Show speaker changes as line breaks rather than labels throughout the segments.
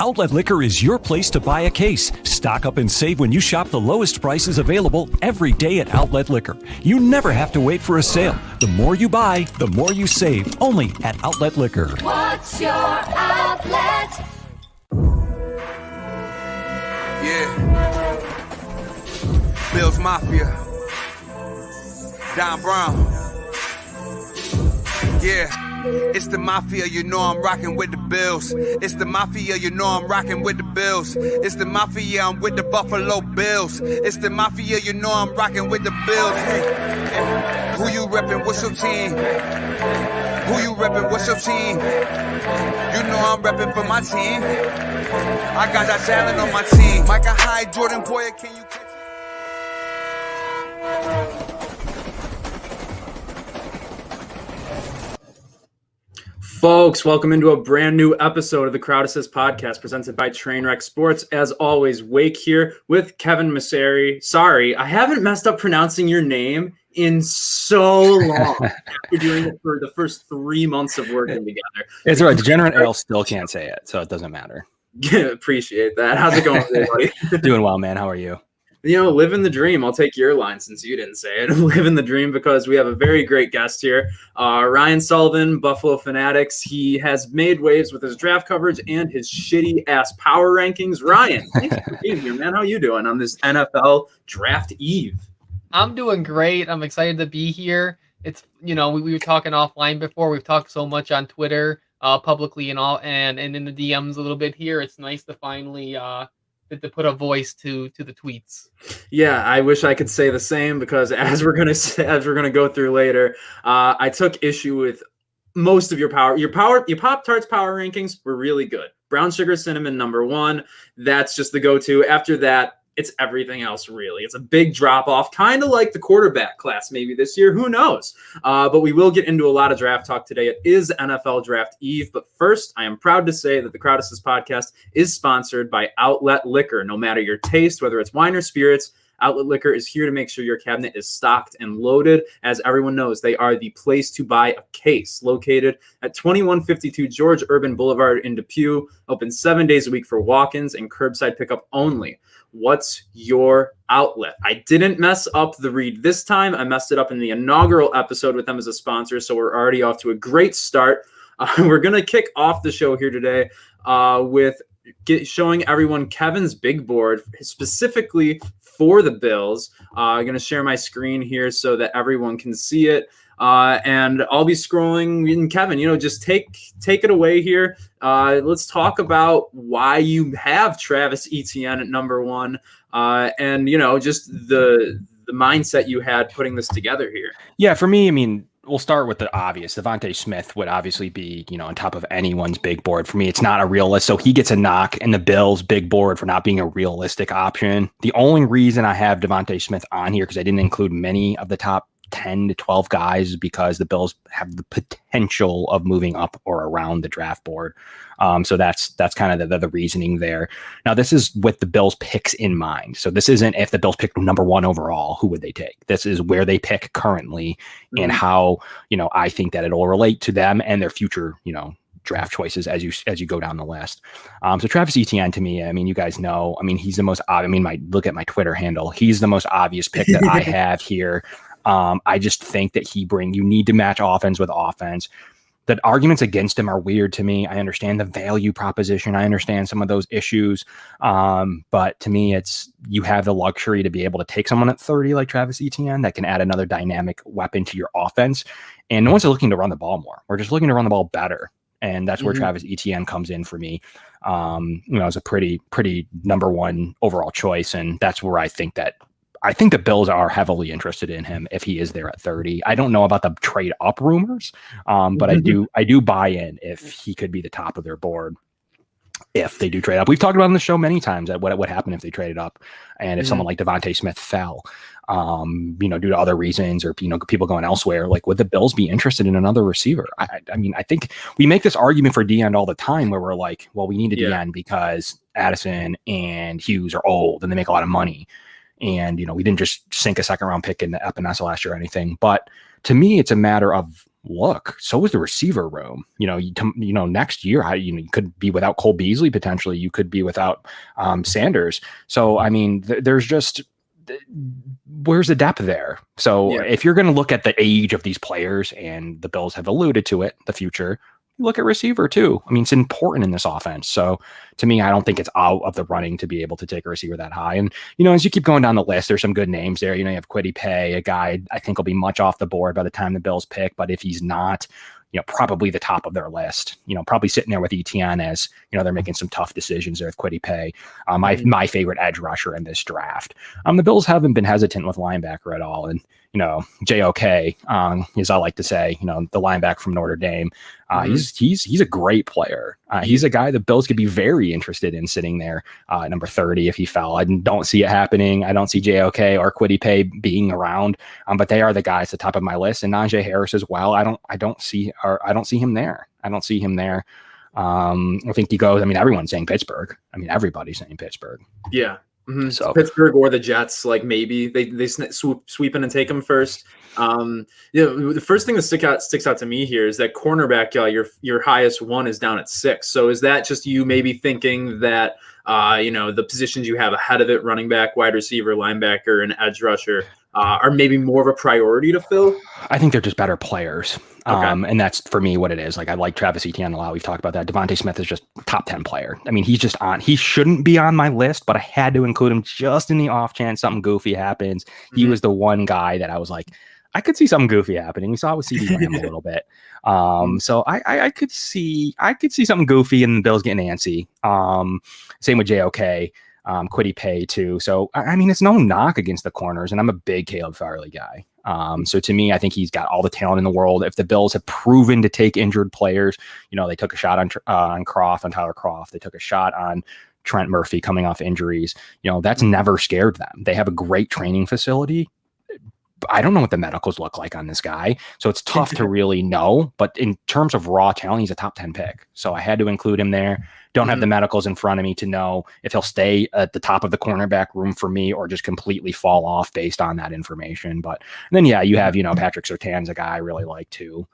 Outlet Liquor is your place to buy a case. Stock up and save when you shop the lowest prices available every day at Outlet Liquor. You never have to wait for a sale. The more you buy, the more you save. Only at Outlet Liquor.
What's your outlet?
Yeah. Bills Mafia. Don Brown. Yeah. It's the Mafia, you know I'm rocking with the Bills. It's the Mafia, you know I'm rocking with the Bills. It's the Mafia, I'm with the Buffalo Bills. It's the Mafia, you know I'm rocking with the Bills. Hey, who you reppin', what's your team? Who you reppin', what's your team? You know I'm reppin' for my team. I got that talent on my team. Micah Hyde, Jordan Poyer, can you catch?
Folks, welcome into a brand new episode of the Crowd Assist podcast presented by Trainwreck Sports. As always, Wake here with Kevin Masseri. Sorry, I haven't messed up pronouncing your name in so long. We're doing it for the first 3 months of working together.
It's all right. Degenerate Ale still can't say it, so it doesn't matter.
Appreciate that. How's it going today, buddy?
Doing well, man. How are you?
You know, living the dream. I'll take your line since you didn't say it. Living the dream because we have a very great guest here. Ryan Sullivan, Buffalo Fanatics. He has made waves with his draft coverage and his shitty-ass power rankings. Ryan, thanks for being here, man. How you doing on this NFL draft eve?
I'm doing great. I'm excited to be here. It's, you know, we were talking offline before. We've talked so much on Twitter, publicly and all, and in the DMs a little bit here. It's nice to finally to put a voice to the tweets.
Yeah, I wish I could say the same because as we're gonna go through later, I took issue with most of your Pop-Tarts power rankings were really good. Brown sugar cinnamon number 1. That's just the go-to. After that, it's everything else, really. It's a big drop-off, kind of like the quarterback class maybe this year. Who knows? But we will get into a lot of draft talk today. It is NFL Draft Eve. But first, I am proud to say that the Crowd Assist podcast is sponsored by Outlet Liquor. No matter your taste, whether it's wine or spirits, Outlet Liquor is here to make sure your cabinet is stocked and loaded. As everyone knows, they are the place to buy a case. Located at 2152 George Urban Boulevard in Depew. Open 7 days a week for walk-ins and curbside pickup only. What's your outlet? I didn't mess up the read this time. I messed it up in the inaugural episode with them as a sponsor, so we're already off to a great start. We're going to kick off the show here today with showing everyone Kevin's big board, specifically for the Bills. I'm going to share my screen here so that everyone can see it. And I'll be scrolling. And Kevin, you know, just take it away here. Let's talk about why you have Travis Etienne at number 1, and you know, just the mindset you had putting this together here.
Yeah, for me, I mean, we'll start with the obvious. Devonsa Smith would obviously be, you know, on top of anyone's big board. For me, it's not a realist, so he gets a knock in the Bills' big board for not being a realistic option. The only reason I have Devonsa Smith on here, because I didn't include many of the top 10 to 12 guys, because the Bills have the potential of moving up or around the draft board. So that's kind of the reasoning there. Now, this is with the Bills picks in mind. So this isn't if the Bills pick number 1 overall, who would they take? This is where they pick currently and how, you know, I think that it'll relate to them and their future, you know, draft choices as you go down the list. So Travis Etienne, to me, I mean, you guys know, I mean, he's the most, I mean, look at my Twitter handle. He's the most obvious pick that I have here. I just think that you need to match offense with offense. The arguments against him are weird to me. I understand the value proposition. I understand some of those issues. But to me, you have the luxury to be able to take someone at 30 like Travis Etienne that can add another dynamic weapon to your offense. And no one's looking to run the ball more. We're just looking to run the ball better. And that's where Travis Etienne comes in for me. You know, it's a pretty number 1 overall choice. And that's where I think the Bills are heavily interested in him if he is there at 30. I don't know about the trade up rumors, but I do buy in if he could be the top of their board if they do trade up. We've talked about on the show many times that what would happen if they traded up and if someone like Devonsa Smith fell, you know, due to other reasons or, you know, people going elsewhere. Like, would the Bills be interested in another receiver? I mean, I think we make this argument for D-end all the time where we're like, well, we need a D-end because Addison and Hughes are old and they make a lot of money. And, you know, we didn't just sink a second round pick in the Epinesa last year or anything. But to me, it's a matter of look, so is the receiver room. Next year, you could be without Cole Beasley potentially. You could be without Sanders. So I mean, there's just where's the depth there? So if you're going to look at the age of these players, and the Bills have alluded to it, the future, look at receiver too. I mean, it's important in this offense. So to me, I don't think it's out of the running to be able to take a receiver that high. And, as you keep going down the list, there's some good names there. You have Kwity Paye, a guy I think will be much off the board by the time the Bills pick, but if he's not, probably the top of their list, probably sitting there with Etienne as, they're making some tough decisions there with Kwity Paye. My favorite edge rusher in this draft. The Bills haven't been hesitant with linebacker at all. And, JOK, as I like to say, the linebacker from Notre Dame, he's a great player. He's a guy the Bills could be very interested in sitting there number 30 if he fell. I don't see it happening. I don't see JOK or Kwity Paye being around, but they are the guys at the top of my list, and Najee Harris as well. I don't see him there. I think he goes. I mean, everyone's saying Pittsburgh. I mean, everybody's saying Pittsburgh.
Yeah. Mm-hmm.
So
Pittsburgh or the Jets, like maybe they sweep in and take him first. The first thing that sticks out to me here is that cornerback, your highest one is down at 6. So is that just you maybe thinking that the positions you have ahead of it, running back, wide receiver, linebacker, and edge rusher, are maybe more of a priority to fill?
I think they're just better players.
Okay.
And that's for me what it is. Like, I like Travis Etienne a lot. We've talked about that. Devonsa Smith is just top 10 player. I mean, he shouldn't be on my list, but I had to include him just in the off chance something goofy happens. Mm-hmm. He was the one guy that I was like, I could see something goofy happening. We saw it with CD Lamb a little bit. So I could see something goofy and the Bills getting antsy. Same with JOK. Kwity Paye too. So I mean, it's no knock against the corners, and I'm a big Caleb Farley guy. So to me, I think he's got all the talent in the world. If the Bills have proven to take injured players, they took a shot on Tyler Croft. They took a shot on Trent Murphy coming off injuries. That's never scared them. They have a great training facility. I don't know what the medicals look like on this guy, so it's tough to really know. But in terms of raw talent, he's a top 10 pick. So I had to include him there. Don't have the medicals in front of me to know if he'll stay at the top of the cornerback room for me or just completely fall off based on that information. But then, you have, Patrick Surtain's a guy I really like too.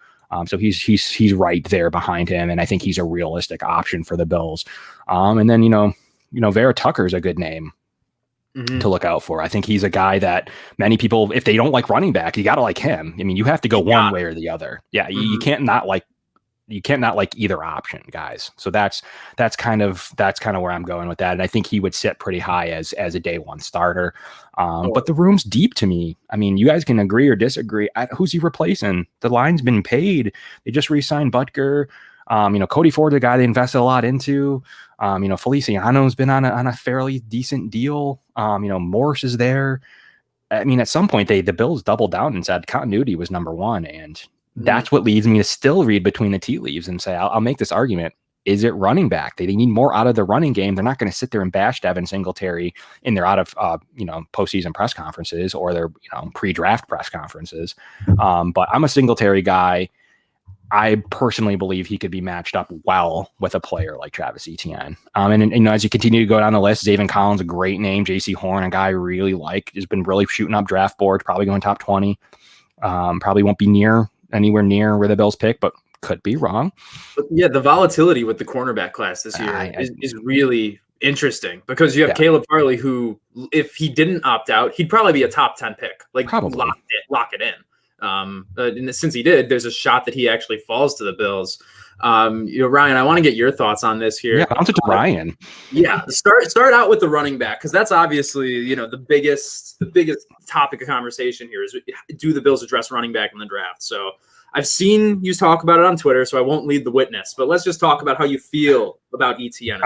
So he's right there behind him, and I think he's a realistic option for the Bills. And then, Vera Tucker's a good name to look out for. I think he's a guy that many people, if they don't like running back, you got to like him. I mean, you have to go one way or the other. Yeah. You can't not like either option, guys. So that's kind of where I'm going with that. And I think he would sit pretty high as a day one starter. But the room's deep to me. I mean, you guys can agree or disagree. Who's he replacing? The line's been paid. They just re-signed Butker. Cody Ford's a guy they invested a lot into. Feliciano's been on a fairly decent deal. Morse is there. I mean, at some point the Bills doubled down and said continuity was number one. And that's what leads me to still read between the tea leaves and say, I'll make this argument. Is it running back? They need more out of the running game. They're not going to sit there and bash Devin Singletary in their out of, postseason press conferences or their, pre-draft press conferences. But I'm a Singletary guy. I personally believe he could be matched up well with a player like Travis Etienne. And as you continue to go down the list, Zaven Collins, a great name. JC Horn, a guy I really like, has been really shooting up draft boards, probably going top 20. Probably won't be anywhere near where the Bills pick, but could be wrong.
But yeah, the volatility with the cornerback class this year is really interesting because you have Caleb Farley, who, if he didn't opt out, he'd probably be a top 10 pick. Like, probably lock it in. And since he did, there's a shot that he actually falls to the Bills. Ryan, I want to get your thoughts on this here.
Yeah, bounce it to Ryan.
Yeah, start out with the running back, because that's obviously the biggest topic of conversation here is, do the Bills address running back in the draft? So I've seen you talk about it on Twitter, so I won't lead the witness, but let's just talk about how you feel about Etienne.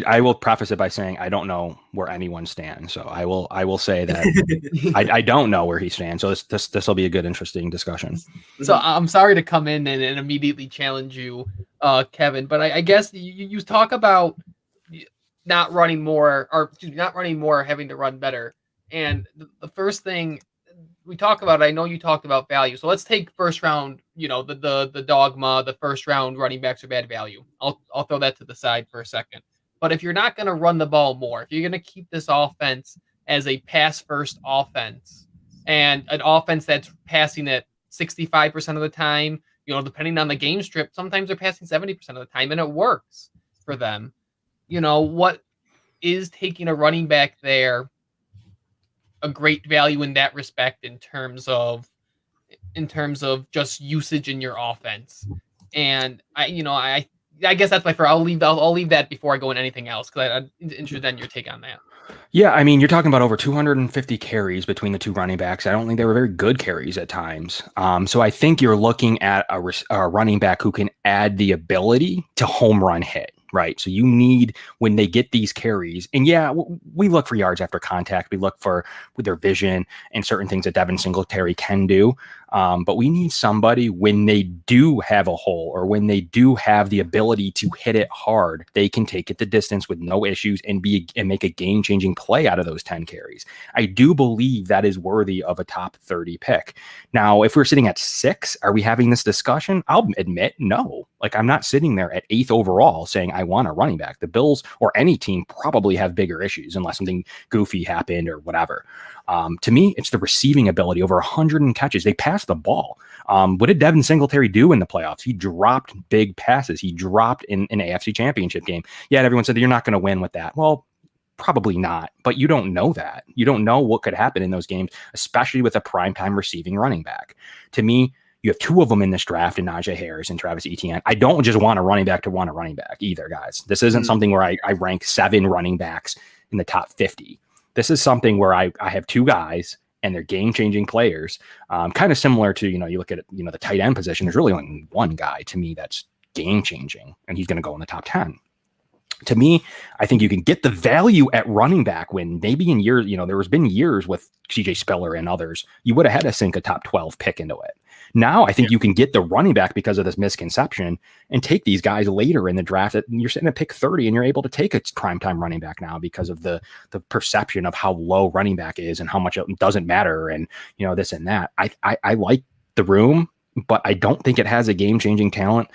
I will preface it by saying I don't know where anyone stands. So I will say that I don't know where he stands. So this will be a good, interesting discussion.
So I'm sorry to come in and immediately challenge you, Kevin, but I guess you talk about not running more, having to run better. And the first thing we talk about, I know you talked about value. So let's take first round, the dogma, the first round running backs are bad value. I'll throw that to the side for a second. But if you're not going to run the ball more, if you're going to keep this offense as a pass first offense and an offense that's passing it 65% of the time, depending on the game strip, sometimes they're passing 70% of the time, and it works for them. What is taking a running back there a great value in that respect in terms of just usage in your offense. And I guess that's my first. I'll leave that before I go into anything else, because I'm interested in your take on that.
Yeah, I mean, you're talking about over 250 carries between the two running backs. I don't think they were very good carries at times. So I think you're looking at a running back who can add the ability to home run hit. Right. So you need, when they get these carries, and yeah, we look for yards after contact. We look for with their vision and certain things that Devin Singletary can do. But we need somebody when they do have a hole, or when they do have the ability to hit it hard, they can take it the distance with no issues and make a game-changing play out of those 10 carries. I do believe that is worthy of a top 30 pick. Now, if we're sitting at 6, are we having this discussion? I'll admit, no. Like, I'm not sitting there at 8th overall saying I want a running back. The Bills or any team probably have bigger issues unless something goofy happened or whatever. To me, it's the receiving ability. Over 100 catches. They passed the ball. What did Devin Singletary do in the playoffs? He dropped big passes. He dropped in an AFC championship game. Yeah, everyone said that you're not going to win with that. Well, probably not, but you don't know that. You don't know what could happen in those games, especially with a primetime receiving running back. To me, you have 2 of them in this draft, in Najee Harris and Travis Etienne. I don't just want a running back to want a running back either, guys. This isn't something where I rank 7 running backs in the top 50. This is something where I have 2 guys and they're game-changing players. Kind of similar to, you look at, the tight end position. There's really only one guy to me that's game-changing, and he's going to go in the top 10. To me, I think you can get the value at running back when maybe in years, there's been years with CJ Spiller and others, you would have had to sink a top 12 pick into it. Now I think you can get the running back because of this misconception and take these guys later in the draft. You're sitting at pick 30 and you're able to take a primetime running back now because of the perception of how low running back is and how much it doesn't matter and, this and that. I like the room, but I don't think it has a game-changing talent.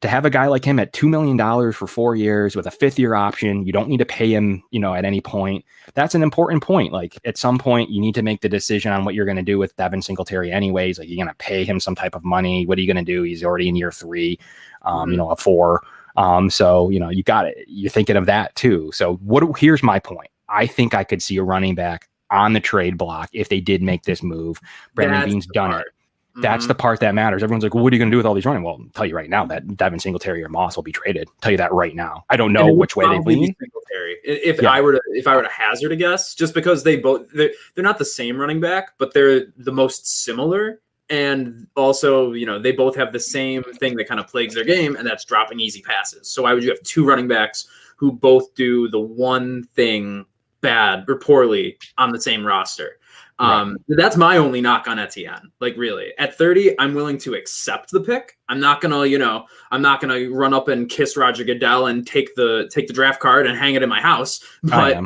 To have a guy like him at $2 million for 4 years with a 5th-year option, you don't need to pay him, at any point. That's an important point. Like, at some point, you need to make the decision on what you're going to do with Devin Singletary anyways. Like, you're going to pay him some type of money. What are you going to do? He's already in year 3, a 4. So, you got it. You're thinking of that too. So here's my point. I think I could see a running back on the trade block if they did make this move. Brandon Beane's done it. That's the part that matters. Everyone's like, well, what are you going to do with all these running? Well, I'll tell you right now that Devin Singletary or Moss will be traded. I'll tell you that right now. I don't know which way they lean.
If I were to hazard a guess, just because they're not the same running back, but they're the most similar. And also, they both have the same thing that kind of plagues their game, and that's dropping easy passes. So why would you have 2 running backs who both do the one thing bad or poorly on the same roster? That's my only knock on Etienne. Like, really, at 30, I'm willing to accept the pick. I'm not gonna, I'm not gonna run up and kiss Roger Goodell and take the draft card and hang it in my house. But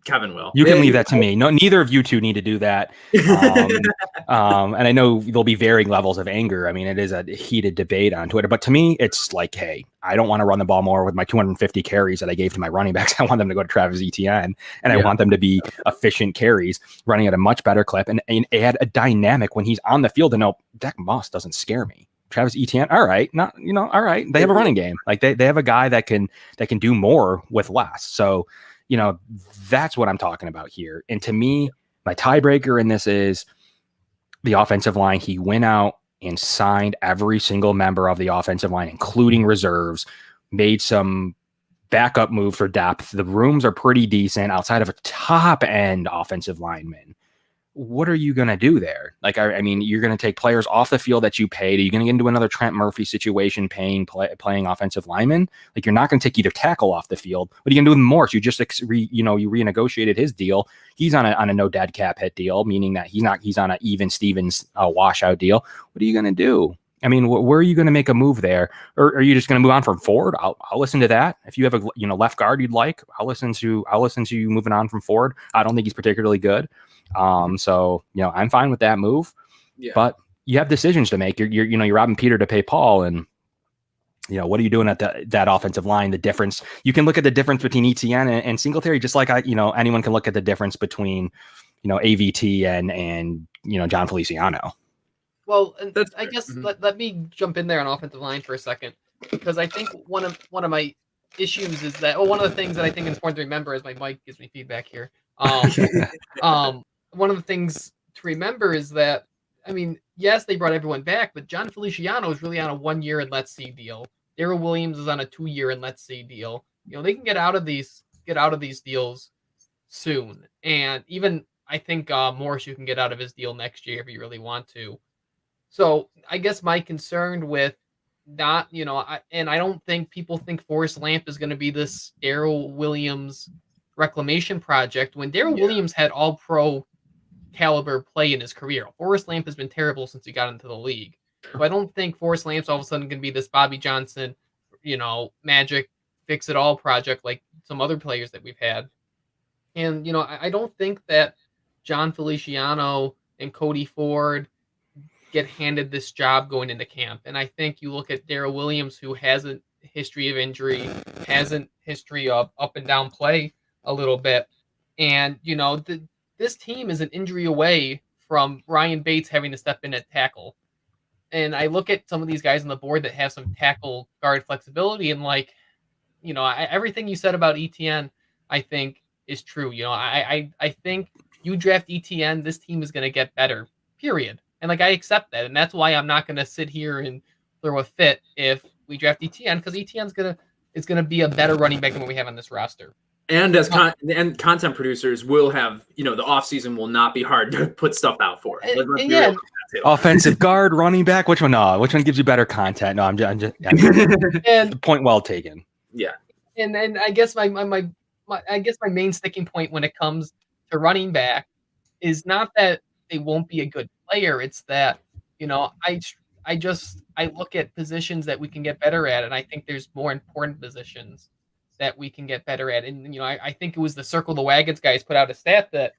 Kevin will.
You can leave that to me. No, neither of you two need to do that. And I know there'll be varying levels of anger. I mean, it is a heated debate on Twitter, but to me, it's like, hey, I don't want to run the ball more with my 250 carries that I gave to my running backs. I want them to go to Travis Etienne, and I want them to be efficient carries, running at a much better clip, and add a dynamic when he's on the field. And no, Dak Moss doesn't scare me. Travis Etienne, all right, all right. They have a running game. Like they have a guy that can do more with less. So, that's what I'm talking about here. And to me, my tiebreaker in this is the offensive line. He went out and signed every single member of the offensive line, including reserves, made some backup moves for depth. The rooms are pretty decent outside of a top end offensive lineman. What are you going to do there? Like, I mean, you're going to take players off the field that you paid. Are you going to get into another Trent Murphy situation playing offensive linemen? Like, you're not going to take either tackle off the field. What are you going to do with Morse? You just, you renegotiated his deal. He's on a no dead cap hit deal, meaning that he's on an even Stevens washout deal. What are you going to do? I mean, where are you going to make a move there? Or are you just going to move on from Ford? I'll listen to that. If you have a left guard you'd like, I'll listen to you moving on from Ford. I don't think he's particularly good. So I'm fine with that move. Yeah. But you have decisions to make. You're robbing Peter to pay Paul, and what are you doing at that offensive line? The difference. You can look at the difference between Etienne and Singletary, just like anyone can look at the difference between AVT and John Feliciano.
Well, and
That's
I
fair.
guess
Mhm.
let me jump in there on offensive line for a second, because I think one of my issues is that one of the things that I think is important to remember is my mic gives me feedback here. Um, one of the things to remember is that, I mean, yes, they brought everyone back, but John Feliciano is really on a 1 year and let's see deal. Darrell Williams is on a 2 year and let's see deal. They can get out of these deals soon, and even I think Morris, you can get out of his deal next year if you really want to. So I guess my concern with not, and I don't think people think Forrest Lamp is going to be this Darrell Williams reclamation project when Darrell Williams had all pro caliber play in his career. Forrest Lamp has been terrible since he got into the league. So I don't think Forrest Lamp's all of a sudden going to be this Bobby Johnson, magic fix it all project like some other players that we've had. And, I don't think that John Feliciano and Cody Ford get handed this job going into camp. And I think you look at Darrell Williams, who has a history of injury, has a history of up and down play a little bit. And, this team is an injury away from Ryan Bates having to step in at tackle. And I look at some of these guys on the board that have some tackle guard flexibility, and everything you said about Etienne, I think is true. I think you draft Etienne, this team is going to get better, period. And I accept that. And that's why I'm not going to sit here and throw a fit if we draft Etienne, because Etienne's going to be a better running back than what we have on this roster.
And as and content producers will have, the off season will not be hard to put stuff out for.
Offensive guard, running back, which one? No, which one gives you better content? No, I'm just
and
point well taken.
Yeah.
And I guess my main sticking point when it comes to running back is not that they won't be a good player. It's that, I look at positions that we can get better at, and I think there's more important positions that we can get better at. And, I think it was the Circle the Wagons guys put out a stat that,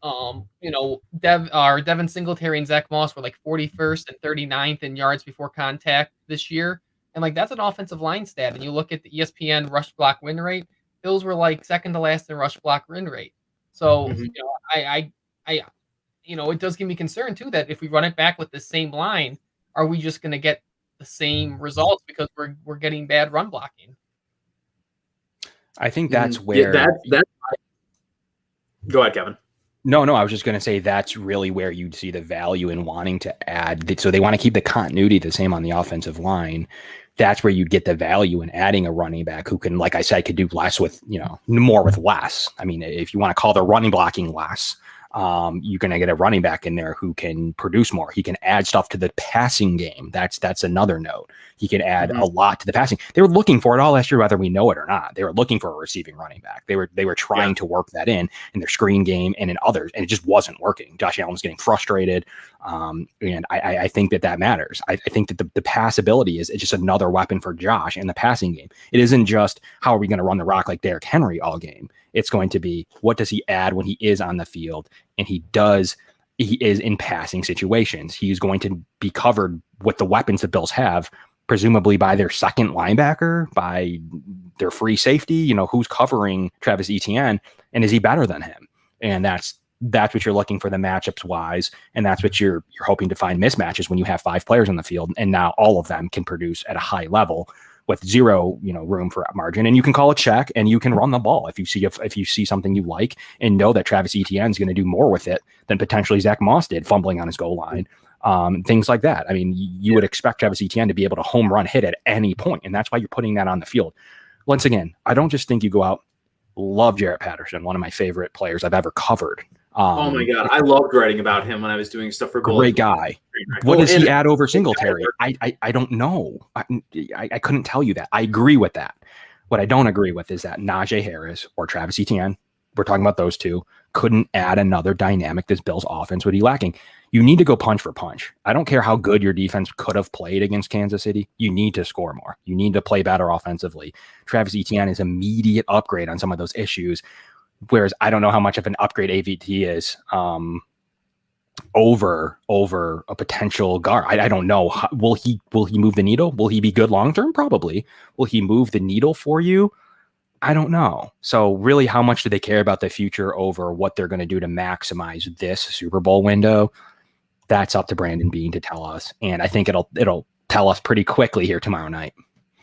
Devin Singletary and Zach Moss were 41st and 39th in yards before contact this year. And that's an offensive line stat. And you look at the ESPN rush block win rate, Bills were second to last in rush block win rate. So, it does give me concern too, that if we run it back with the same line, are we just going to get the same results because we're getting bad run blocking?
I think that's where
Go ahead, Kevin.
No, I was just going to say that's really where you'd see the value in wanting to add. So they want to keep the continuity the same on the offensive line. That's where you'd get the value in adding a running back who can, like I said, could do less with, more with less. I mean, if you want to call the running blocking less, you're going to get a running back in there who can produce more. He can add stuff to the passing game. That's another note. He can add a lot to the passing. They were looking for it all last year, whether we know it or not. They were looking for a receiving running back. They were trying to work that in their screen game and in others, and it just wasn't working. Josh Allen was getting frustrated. And I think that matters. I think that the pass ability is just another weapon for Josh in the passing game. It isn't just how are we going to run the rock like Derrick Henry all game. It's going to be what does he add when he is on the field, and he is in passing situations. He's going to be covered with the weapons the Bills have, presumably by their second linebacker, by their free safety, who's covering Travis Etienne, and is he better than him? And that's what you're looking for the matchups wise. And that's what you're hoping to find mismatches when you have 5 players on the field and now all of them can produce at a high level with zero, room for margin. And you can call a check and you can run the ball if you see something you like and know that Travis Etienne is going to do more with it than potentially Zach Moss did fumbling on his goal line. Things like that. I mean, you would expect Travis Etienne to be able to home run hit at any point, and that's why you're putting that on the field. Once again, I don't just think you go out. Love Jarrett Patterson, one of my favorite players I've ever covered.
Oh my God, I loved writing about him when I was doing stuff for
Great guy. What does he add over Singletary? I don't know. I couldn't tell you that. I agree with that. What I don't agree with is that Najee Harris or Travis Etienne, we're talking about those two, couldn't add another dynamic this Bills offense would be lacking. You need to go punch for punch. I don't care how good your defense could have played against Kansas City. You need to score more. You need to play better offensively. Travis Etienne is immediate upgrade on some of those issues, whereas I don't know how much of an upgrade AVT is over a potential guard. I don't know. Will he move the needle? Will he be good long term? Probably. Will he move the needle for you? I don't know. So really, how much do they care about the future over what they're going to do to maximize this Super Bowl window? that's up to Brandon Beane to tell us. And I think it'll tell us pretty quickly here tomorrow night.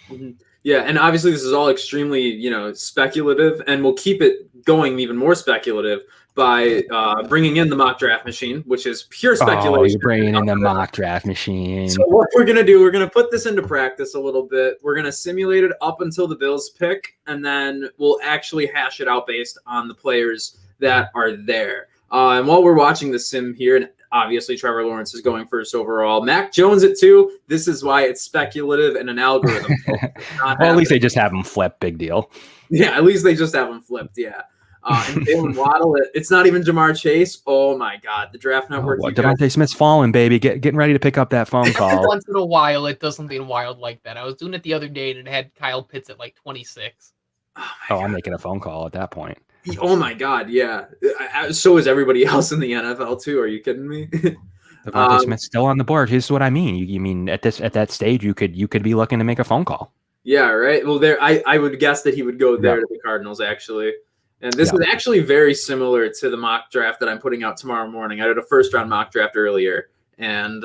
Mm-hmm. Yeah, and obviously this is all extremely, speculative, and we'll keep it going even more speculative by bringing in the mock draft machine, which is pure speculation.
Oh, you're bringing in the mock draft machine.
So what we're going to do, we're going to put this into practice a little bit. We're going to simulate it up until the Bills pick, and then we'll actually hash it out based on the players that are there. And while we're watching the sim here, and obviously Trevor Lawrence is going first overall, Mac Jones at 2. This is why it's speculative and an algorithm.
Well, at least they just have him flip. Big deal.
Yeah, at least they just have him flipped. Yeah. And Jalen Waddle, it's not even Jamar Chase. Oh my God, the draft network.
Devonsa Smith's falling, baby. Getting ready to pick up that phone call.
Once in a while, it does something wild like that. I was doing it the other day, and it had Kyle Pitts at like 26.
Oh, I'm making a phone call at that point.
Oh my God, yeah. So is everybody else in the NFL too. Are you kidding me?
Devonta Smith's still on the board. Here's what I mean. You mean at that stage you could be looking to make a phone call.
Yeah, right. Well, I would guess that he would go there to the Cardinals actually. And this is actually very similar to the mock draft that I'm putting out tomorrow morning. I did a first round mock draft earlier, and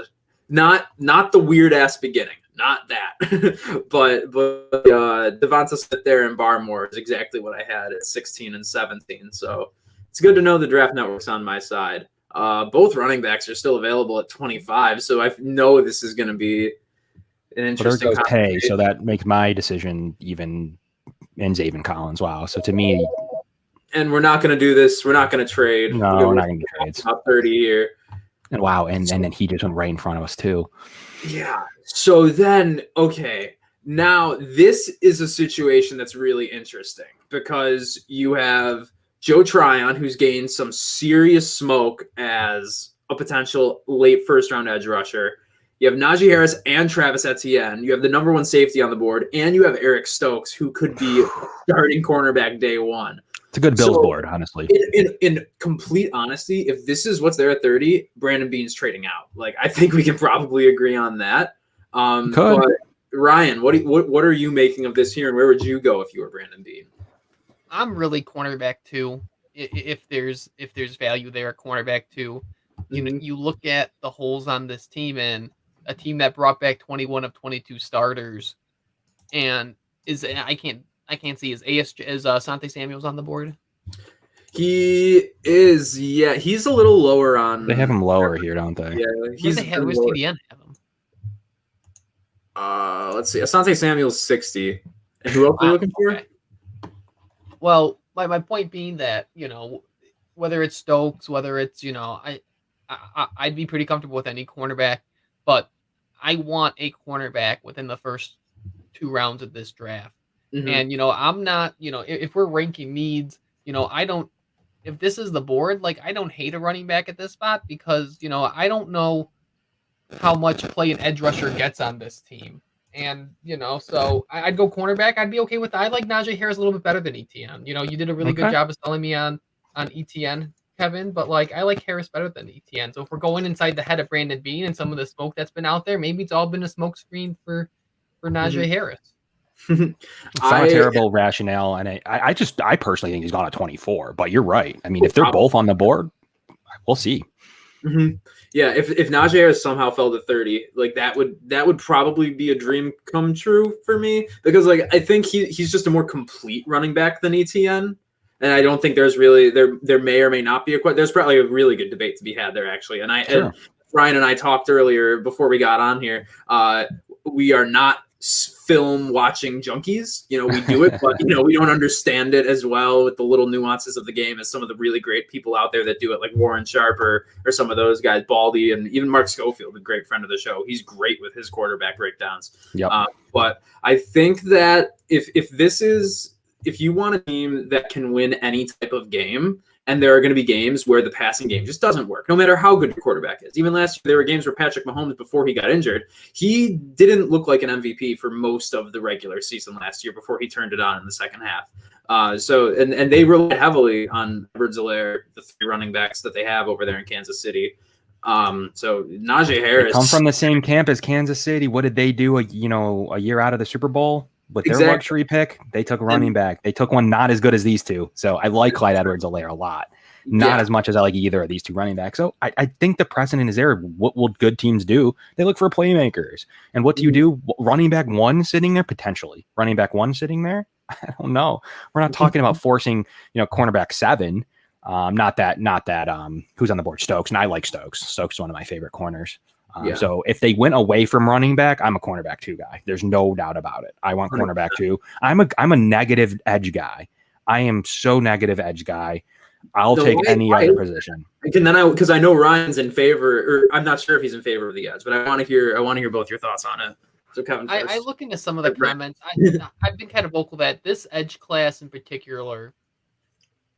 not the weird ass beginning, not that, but Devonsa Smith there and Barmore is exactly what I had at 16 and 17. So it's good to know the draft network's on my side. Both running backs are still available at 25, so I know this is going to be an interesting.
There goes pay, so that makes my decision even in Zaven Collins. Wow. So to me.
And we're not going to do this. We're not going to trade.
No, we're not going to trade.
Top 30 here.
And wow, and then he just went right in front of us too.
Yeah. So then, okay, now this is a situation that's really interesting because you have Joe Tryon, who's gained some serious smoke as a potential late first-round edge rusher. You have Najee Harris and Travis Etienne. You have the number 1 safety on the board, and you have Eric Stokes, who could be starting cornerback day 1.
It's a good Bills board, honestly.
In complete honesty, if this is what's there at 30, Brandon Beane's trading out. Like, I think we can probably agree on that. But Ryan, what are you making of this here, and where would you go if you were Brandon Beane?
I'm really cornerback 2. If there's value there at cornerback 2, you look at the holes on this team, and a team that brought back 21 of 22 starters, and I can't see is Asante Samuel's on the board.
He is, yeah. He's a little lower on.
They have him lower here, don't they?
Yeah,
where's TDN have him?
Let's see. Asante Samuel's 60. And who else are you looking for?
Okay. Well, my point being that whether it's Stokes, whether it's I'd be pretty comfortable with any cornerback, but I want a cornerback within the first 2 rounds of this draft. Mm-hmm. And, I'm not, if we're ranking needs, if this is the board, like, I don't hate a running back at this spot because, I don't know how much play an edge rusher gets on this team. And, so I'd go cornerback. I'd be okay with that. I like Najee Harris a little bit better than Etienne. You did a really good job of selling me on Etienne, Kevin, but like, I like Harris better than Etienne. So if we're going inside the head of Brandon Beane and some of the smoke that's been out there, maybe it's all been a smoke screen for Najee Harris.
It's not a terrible rationale, and I personally think he's gone at 24. But you're right. I mean, if they're both on the board, we'll see.
Mm-hmm. Yeah, if Najee Harris somehow fell to 30, like that would probably be a dream come true for me because like I think he's just a more complete running back than Etienne, and I don't think there's really there may or may not be there's probably a really good debate to be had there actually. And and Ryan and I talked earlier before we got on here. We are not film watching junkies, we do it, but we don't understand it as well with the little nuances of the game as some of the really great people out there that do it, like Warren Sharp or some of those guys, Baldy, and even Mark Schofield, a great friend of the show. He's great with his quarterback breakdowns.
Yep.
But I think that if you want a team that can win any type of game, and there are going to be games where the passing game just doesn't work, no matter how good your quarterback is. Even last year, there were games where Patrick Mahomes, before he got injured, he didn't look like an MVP for most of the regular season last year before he turned it on in the second half. And they relied heavily on Edwards-Helaire, the 3 running backs that they have over there in Kansas City. So Najee Harris.
They come from the same camp as Kansas City. What did they do a year out of the Super Bowl? With their luxury pick, they took a running back. They took one not as good as these two. So I like Clyde Edwards-Helaire a lot. not as much as I like either of these two running backs. So I think the precedent is there. What will good teams do? They look for playmakers. And what do you do? Running back one sitting there? Potentially. Running back one sitting there? I don't know. We're not talking about forcing, cornerback 7. Not that who's on the board? Stokes. And I like Stokes. Stokes is one of my favorite corners. So if they went away from running back, I'm a cornerback 2 guy. There's no doubt about it. I want cornerback 2. I'm a negative edge guy. I am so negative edge guy. I'll take any other position.
And then because I know Ryan's in favor, or I'm not sure if he's in favor of the edge, but I want to hear both your thoughts on it. So Kevin,
I look into some of the comments. I've been kind of vocal that this edge class in particular,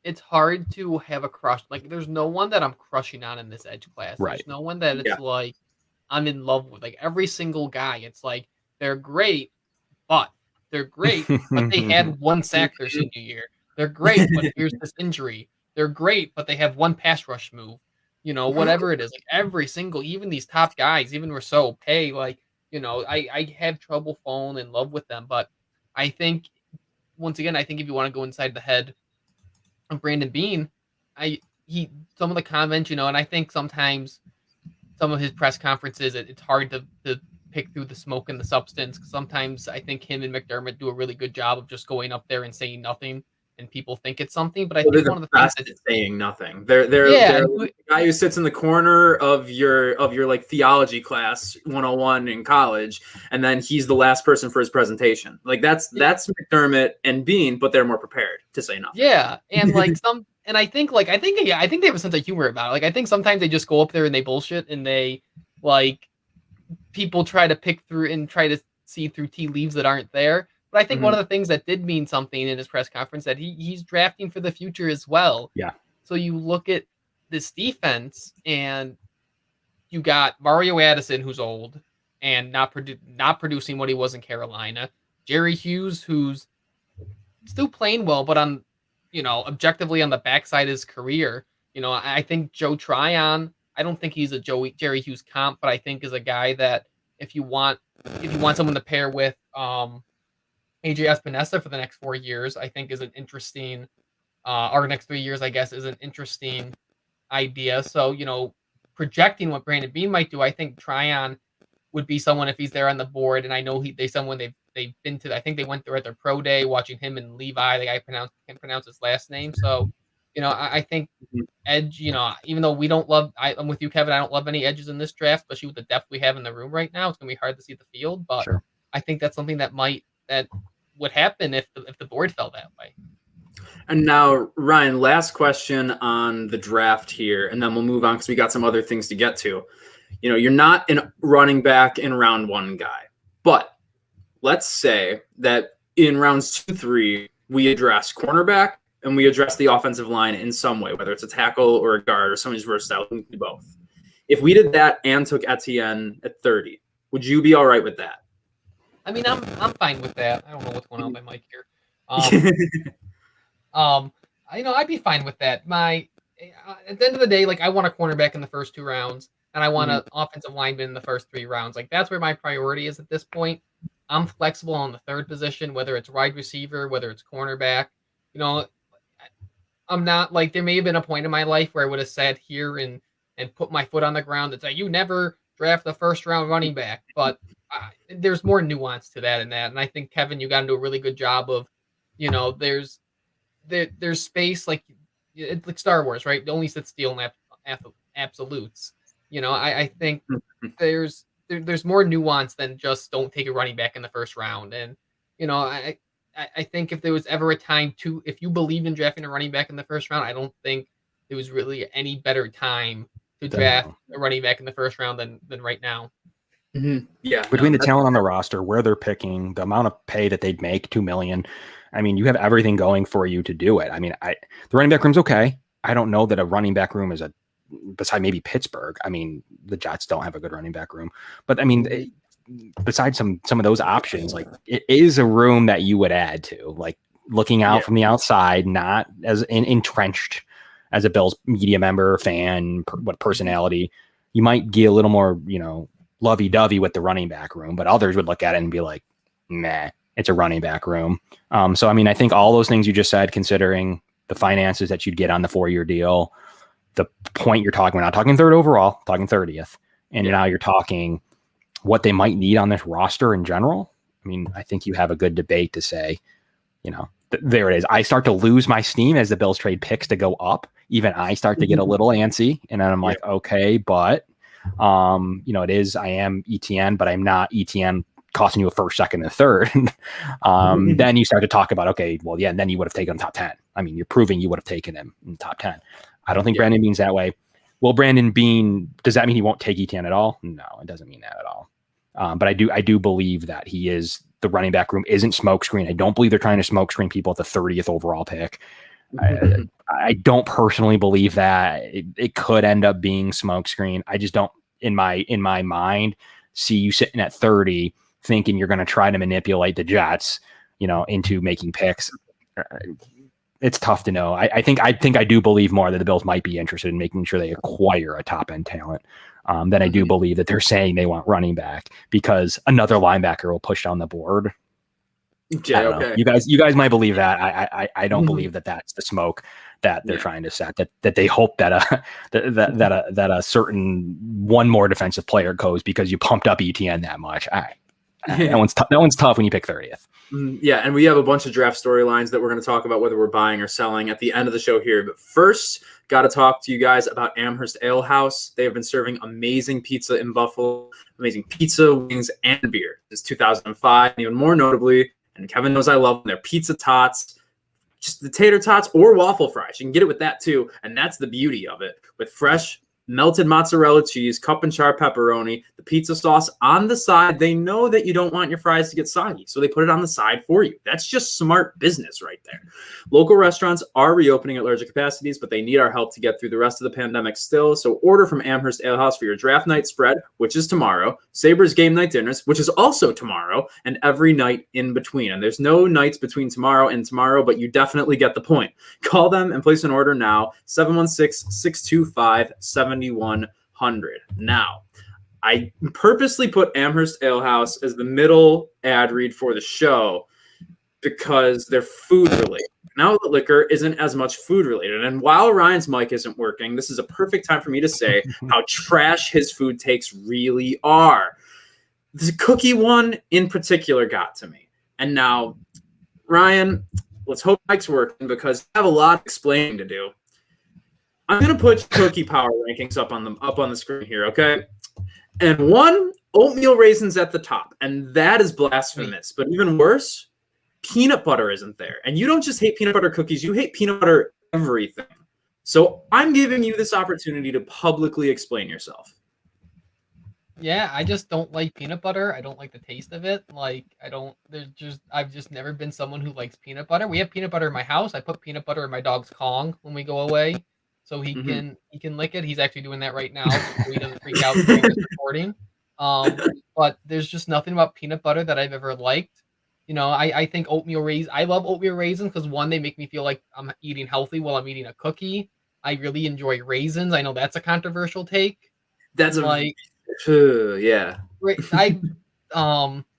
it's hard to have a crush. Like, there's no one that I'm crushing on in this edge class.
Right.
There's no one that it's like I'm in love with. Like, every single guy, it's like they're great, but they had 1 sack their senior year. They're great, but here's this injury. They're great, but they have 1 pass rush move. Whatever it is. Like, every single, even these top guys, even Rousseau, Pay, like, I have trouble falling in love with them. But I think, once again, if you want to go inside the head of Brandon Beane, some of the comments, and I think sometimes some of his press conferences, it's hard to pick through the smoke and the substance. Sometimes I think him and McDermott do a really good job of just going up there and saying nothing, and people think it's something. But I think one of the things that's
saying nothing. They're the guy who sits in the corner of your like theology class 101 in college, and then he's the last person for his presentation. Like that's McDermott and Beane, but they're more prepared to say nothing.
Yeah, and like I think they have a sense of humor about it. Like, I think sometimes they just go up there and they bullshit, and they like people try to pick through and try to see through tea leaves that aren't there. But I think one of the things that did mean something in his press conference that he's drafting for the future as well.
Yeah.
So you look at this defense, and you got Mario Addison, who's old and not producing what he was in Carolina. Jerry Hughes, who's still playing well, but on objectively on the backside of his career. I think Joe Tryon, I don't think he's a Jerry Hughes comp, but I think is a guy that if you want someone to pair with AJ Espinosa for the next 4 years, I think is an interesting, or next 3 years, I guess, is an interesting idea. So, projecting what Brandon Beane might do, I think Tryon would be someone if he's there on the board. And I know they've been to, I think they went there at their pro day, watching him and Levi, the guy can't pronounce his last name. So, I think edge, even though I'm with you, Kevin, I don't love any edges in this draft, especially with the depth we have in the room right now. It's going to be hard to see the field, but sure. I think that's something that would happen if the board fell that way.
And now, Ryan, last question on the draft here, and then we'll move on because we got some other things to get to. You're not a running back in round 1 guy, but let's say that in rounds 2, 3, we address cornerback and we address the offensive line in some way, whether it's a tackle or a guard or somebody's versatile. We can do both. If we did that and took Etienne at 30, would you be all right with that?
I mean, I'm fine with that. I don't know what's going on with my mic here. I'd be fine with that. At the end of the day, like, I want a cornerback in the first 2 rounds, and I want an offensive lineman in the first 3 rounds. Like, that's where my priority is at this point. I'm flexible on the 3rd position, whether it's wide receiver, whether it's cornerback. I'm not like, there may have been a point in my life where I would have sat here and put my foot on the ground and say, you never draft the 1st round running back, but there's more nuance to that and I think, Kevin, you got to do a really good job of, there's space, like it's like Star Wars, right? Only sit still in absolutes. I think there's more nuance than just don't take a running back in the 1st round. And I think if there was ever a time if you believed in drafting a running back in the 1st round, I don't think there was really any better time to draft a running back in the 1st round than right now.
Mm-hmm. Yeah.
Between the talent on the roster, where they're picking, the amount of pay that they'd make, $2 million. I mean, you have everything going for you to do it. I mean, the running back room's okay. I don't know that a running back room is beside maybe Pittsburgh. I mean, the Jets don't have a good running back room, but I mean, besides some of those options, like, it is a room that you would add to, like, looking out from the outside, not as entrenched as a Bills media member, fan, personality. You might get a little more, lovey-dovey with the running back room, but others would look at it and be like, meh, it's a running back room. So, I mean, I think all those things you just said, considering the finances that you'd get on the 4-year deal, the point you're talking, we're not talking third overall, talking 30th. And now you're talking what they might need on this roster in general. I mean, I think you have a good debate to say, there it is. I start to lose my steam as the Bills trade picks to go up. Even I start to get a little antsy, and then I'm like, okay, but it is, I am Etienne, but I'm not Etienne costing you a first, second, and third. Then you start to talk about, okay, well, yeah, and then you would have taken him top 10. I mean, you're proving you would have taken him in the top 10. I don't think Brandon Beane's that way. Will Brandon Beane, does that mean he won't take Etienne at all? No, it doesn't mean that at all. But I do believe that he is, the running back room isn't smokescreen. I don't believe they're trying to smokescreen people at the 30th overall pick. I don't personally believe that. It could end up being smokescreen. I just don't, in my mind, see you sitting at 30 thinking you're going to try to manipulate the Jets, into making picks. It's tough to know. I think I do believe more that the Bills might be interested in making sure they acquire a top end talent than I do believe that they're saying they want running back, because another linebacker will push down the board.
Yeah, okay.
You guys might believe that. I don't believe that that's the smoke that they're trying to set. That they hope that a certain one more defensive player goes because you pumped up Etienne that much. That one's tough when you pick 30th.
Yeah, and we have a bunch of draft storylines that we're going to talk about, whether we're buying or selling, at the end of the show here. But first, got to talk to you guys about Amherst Ale House. They have been serving amazing pizza in Buffalo, amazing pizza, wings, and beer since 2005. And even more notably, and Kevin knows I love them, their pizza tots, just the tater tots or waffle fries. You can get it with that too, and that's the beauty of it. With fresh melted mozzarella cheese, cup and char pepperoni, the pizza sauce on the side. They know that you don't want your fries to get soggy, so they put it on the side for you. That's just smart business right there. Local restaurants are reopening at larger capacities, but they need our help to get through the rest of the pandemic still. So order from Amherst Ale House for your draft night spread, which is tomorrow, Sabres game night dinners, which is also tomorrow, and every night in between. And there's no nights between tomorrow and tomorrow, but you definitely get the point. Call them and place an order now, 716-625-7100. Now, I purposely put Amherst Ale House as the middle ad read for the show because they're food related. Now the liquor isn't as much food related. And while Ryan's mic isn't working, this is a perfect time for me to say how trash his food takes really are. The cookie one in particular got to me. And now, Ryan, let's hope mic's working because I have a lot of explaining to do. I'm gonna put cookie power rankings up on the screen here, okay? And one, oatmeal raisins at the top, and that is blasphemous. But even worse, peanut butter isn't there. And you don't just hate peanut butter cookies; you hate peanut butter everything. So I'm giving you this opportunity to publicly explain yourself.
Yeah, I just don't like peanut butter. I don't like the taste of it. I've just never been someone who likes peanut butter. We have peanut butter in my house. I put peanut butter in my dog's Kong when we go away, so he can lick it. He's actually doing that right now, so he doesn't freak out during this recording. But there's just nothing about peanut butter that I've ever liked. I think I love oatmeal raisins because one, they make me feel like I'm eating healthy while I'm eating a cookie. I really enjoy raisins. I know that's a controversial take.
That's yeah.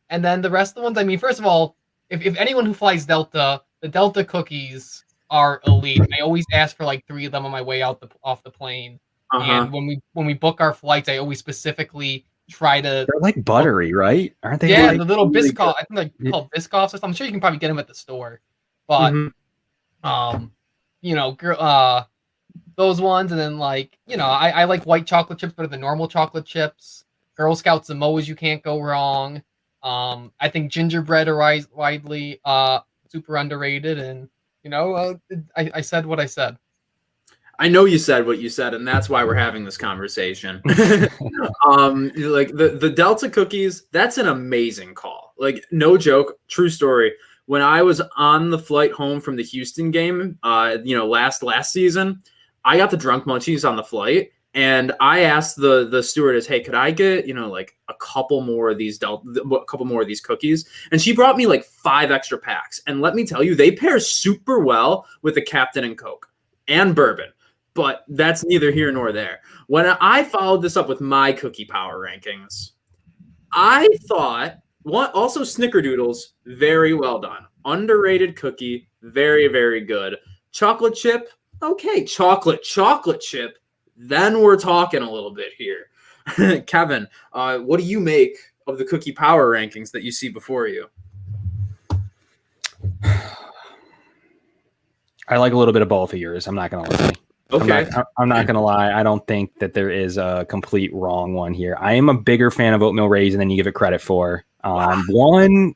And then the rest of the ones, I mean, first of all, if anyone who flies Delta, the Delta cookies are elite. I always ask for like 3 of them on my way off the plane. And when we book our flights, I always specifically try to.
They're like buttery, right? Aren't they?
Yeah,
like,
the little Biscoff. I think they're called Biscoffs or something. I'm sure you can probably get them at the store, but those ones, and then I like white chocolate chips better than normal chocolate chips. Girl Scouts and Moas, you can't go wrong. I think gingerbread are widely super underrated, and I said what I said.
I know you said what you said, and that's why we're having this conversation. Like the Delta cookies, that's an amazing call. Like, no joke, true story. When I was on the flight home from the Houston game, last season, I got the drunk munchies on the flight, and I asked the stewardess, "Hey, could I get a couple more of these cookies?" And she brought me like 5 extra packs. And let me tell you, they pair super well with the Captain and Coke and bourbon. But that's neither here nor there. When I followed this up with my cookie power rankings, I thought also Snickerdoodles, very well done. Underrated cookie, very, very good. chocolate chip. Okay, chocolate chip. Then we're talking a little bit here. Kevin, what do you make of the cookie power rankings that you see before you?
I like a little bit of both of yours. I'm not going to lie.
Okay.
I'm not going to lie. I don't think that there is a complete wrong one here. I am a bigger fan of oatmeal raisin than you give it credit for. One's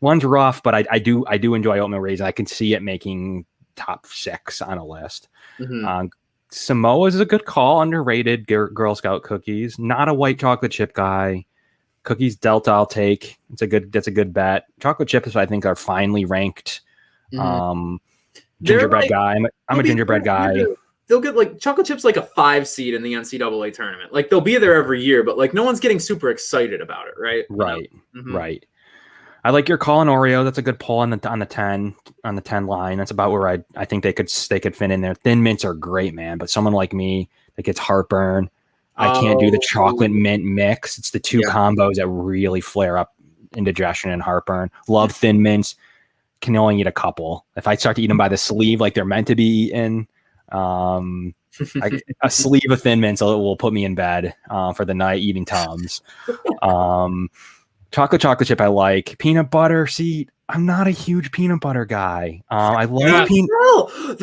rough, but I do enjoy oatmeal raisin. I can see it making top 6 on a list.
Mm-hmm.
Samoa's is a good call. Underrated Girl Scout cookies. Not a white chocolate chip guy. Cookies Delta, I'll take. That's a good bet. Chocolate chips, I think, are finely ranked.
Mm-hmm.
Gingerbread guy. I'm a gingerbread guy.
They'll get like chocolate chips like a 5 seed in the NCAA tournament. Like they'll be there every year, but like no one's getting super excited about it, right?
Right.
Mm-hmm.
Right. I like your call on Oreo. That's a good pull on the 10 line. That's about where I think they could fit in there. Thin mints are great, man. But someone like me that gets heartburn, I can't do the chocolate mint mix. It's the two combos that really flare up indigestion and heartburn. Love thin mints. Can only eat a couple. If I start to eat them by the sleeve like they're meant to be eaten, a sleeve of Thin Mints will put me in bed for the night eating Tums. Chocolate chip I like. Peanut butter, see, I'm not a huge peanut butter guy. I like peanut.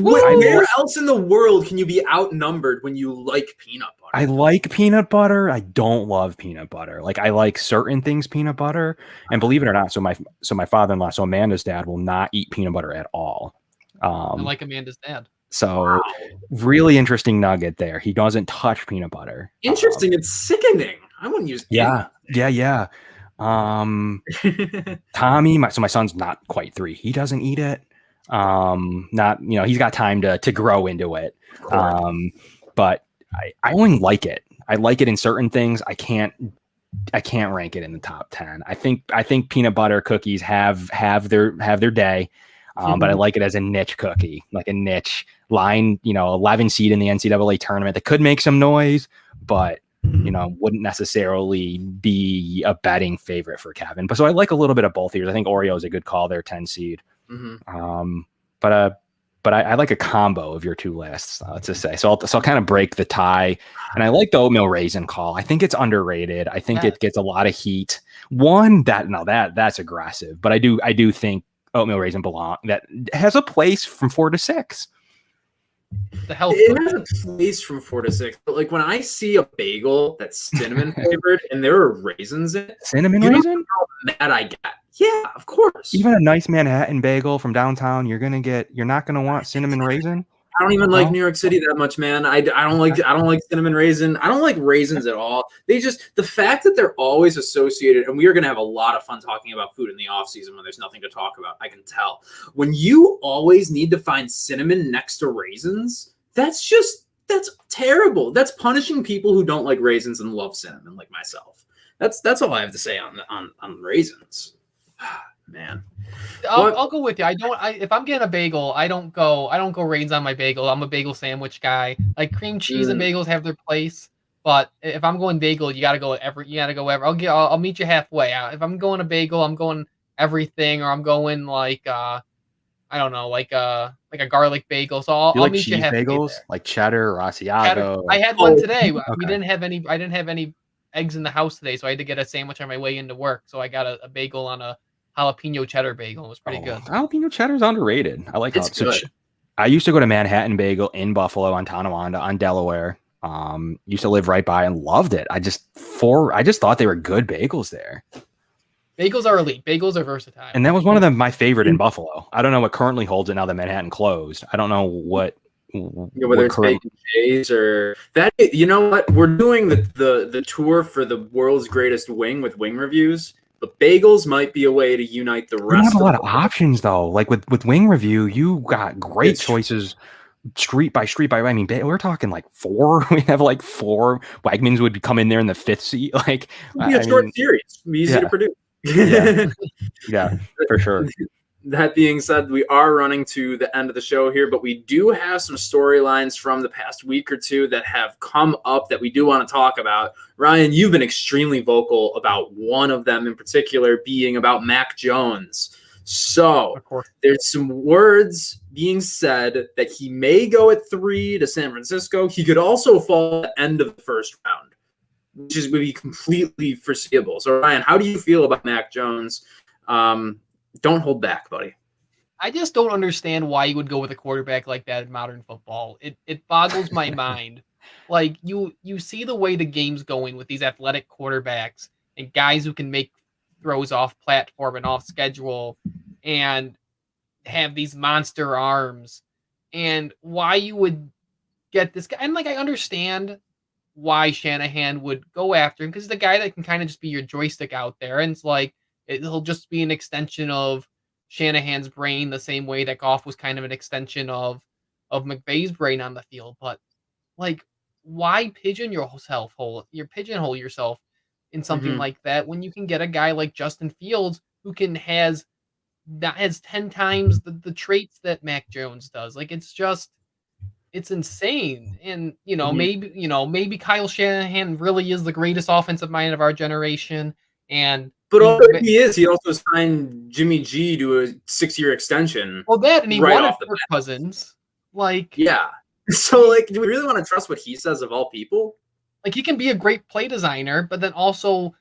Where else in the world can you be outnumbered when you like peanut butter?
I like peanut butter. I don't love peanut butter. Like I like certain things peanut butter, and believe it or not, so my father-in-law, so Amanda's dad, will not eat peanut butter at all.
I like Amanda's dad.
So really interesting nugget there. He doesn't touch peanut butter.
Interesting. It's sickening. I wouldn't use.
Yeah. Tommy, my son's not quite 3. He doesn't eat it. He's got time to grow into it. But I only like it. I like it in certain things. I can't rank it in the top 10. I think peanut butter cookies have their day. But I like it as a niche cookie, like a niche line, 11 seed in the NCAA tournament that could make some noise, but wouldn't necessarily be a betting favorite for Kevin. But so I like a little bit of both here. I think Oreo is a good call there, 10 seed. Mm-hmm. But I like a combo of your two lists, let's just say. So I'll kind of break the tie. And I like the oatmeal raisin call. I think it's underrated. I think it gets a lot of heat. That's aggressive. But I do think oatmeal raisin that has a place from 4 to 6.
It has a place from 4 to 6, but like when I see a bagel that's cinnamon flavored and there are raisins in it,
cinnamon raisin,
how mad I get. Yeah, of course.
Even a nice Manhattan bagel from downtown, you're not gonna want cinnamon raisin.
I don't even like New York City that much, man. I don't like cinnamon raisin. I don't like raisins at all. The fact that they're always associated, and we are going to have a lot of fun talking about food in the off season when there's nothing to talk about. I can tell. When you always need to find cinnamon next to raisins, that's terrible. That's punishing people who don't like raisins and love cinnamon like myself. That's all I have to say on raisins. Man.
I'll go with you. If I'm getting a bagel, I don't go raisins on my bagel. I'm a bagel sandwich guy. Like cream cheese and bagels have their place, but if I'm going bagel, you gotta go every. I'll meet you halfway. If I'm going a bagel, I'm going everything, or I'm going like I don't know, like a garlic bagel. So I'll meet you halfway.
Bagels
there.
Like cheddar or Asiago.
I had one today. Okay. I didn't have any eggs in the house today, so I had to get a sandwich on my way into work. So I got a bagel on a jalapeno cheddar bagel. It was pretty good.
Jalapeno cheddar is underrated. I like
it.
I used to go to Manhattan Bagel in Buffalo on Tonawanda on Delaware. Used to live right by and loved it. I just thought they were good bagels there.
Bagels are elite. Bagels are versatile.
And that was one of them, my favorite in Buffalo. I don't know what currently holds it now that Manhattan closed. I don't know what
whether it's Bacon J's or that. You know what? We're doing the tour for the world's greatest wing with wing reviews. But bagels might be a way to unite the rest.
You have a lot of options, though. Like with Wing Review, you got great choices, street by street by. I mean, we're talking like 4. We have like 4. Wegmans would come in there in the 5th seat. Like,
it'd be a short series, it'd be easy to produce.
Yeah, for sure.
That being said, we are running to the end of the show here, but we do have some storylines from the past week or two that have come up that we do want to talk about. Ryan, you've been extremely vocal about one of them in particular being about Mac Jones. So
Of course.
there's some words being said that he may go at 3 to San Francisco. He could also fall at the end of the first round, which would be completely foreseeable. So Ryan, how do you feel about Mac Jones? Don't hold back, buddy.
I just don't understand why you would go with a quarterback like that in modern football. It boggles my mind. Like you see the way the game's going with these athletic quarterbacks and guys who can make throws off platform and off schedule and have these monster arms, and why you would get this guy. And like I understand why Shanahan would go after him, because he's the guy that can kind of just be your joystick out there, and it's like he'll just be an extension of Shanahan's brain, the same way that Goff was kind of an extension of McVay's brain on the field. But like, why pigeonhole yourself in something like that when you can get a guy like Justin Fields who has 10 times the traits that Mac Jones does? Like, it's insane. And maybe Kyle Shanahan really is the greatest offensive mind of our generation.
But although he is, he also signed Jimmy G to a 6-year extension.
Well, and he
right
wanted
off the
Kirk
bat.
Cousins. Like,
yeah. So, like, do we really want to trust what he says of all people?
Like, he can be a great play designer, but then also